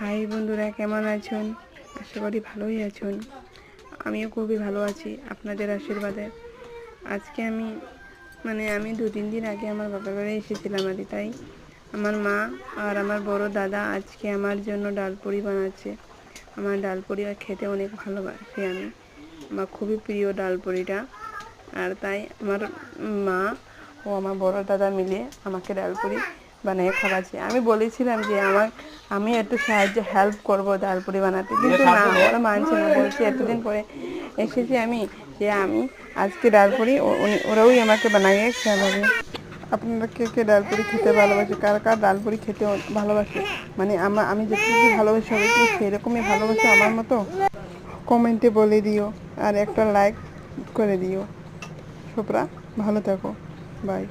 High বন্ধুরা, কেমন আছেন? আশা করি ভালোই আছেন। আমিও খুবই ভালো আছি আপনাদের আশীর্বাদে। আজকে আমি 2-3 দিন আগে আমার বাবার বাড়ি এসেছিলাম আর তাই আমার মা আর আমার বড় দাদা আজকে আমার জন্য ডালপুরি বানাচ্ছে। আমার ডালপুরি খেতে অনেক ভালোবাসি আমি, আমার খুবই প্রিয় ডালপুরিটা। আর তাই আমার মা ও আমার বড় দাদা মিলে আমাকে ডালপুরি বানিয়ে খাওয়াচ্ছে। আমি বলেছিলাম যে আমি একটু হেল্প করব ডালপুরি বানাতে, কিন্তু না, ওরা মানছে না। বলছে এতদিন পরে এসেছি যে আমি আজকে ডালপুরি ওরাই আমাকে বানিয়ে খাওয়াবে। আপনারা কে কে ডালপুরি খেতে ভালোবাসে? কার কার ডালপুরি খেতে ভালোবাসে? আমি যেটুকু ভালোবাসি সবাই কি সেরকমই ভালোবাসে আমার মতো? কমেন্টে বলে দিও আর একটা লাইক করে দিও। সবরা ভালো থাকো, বাই।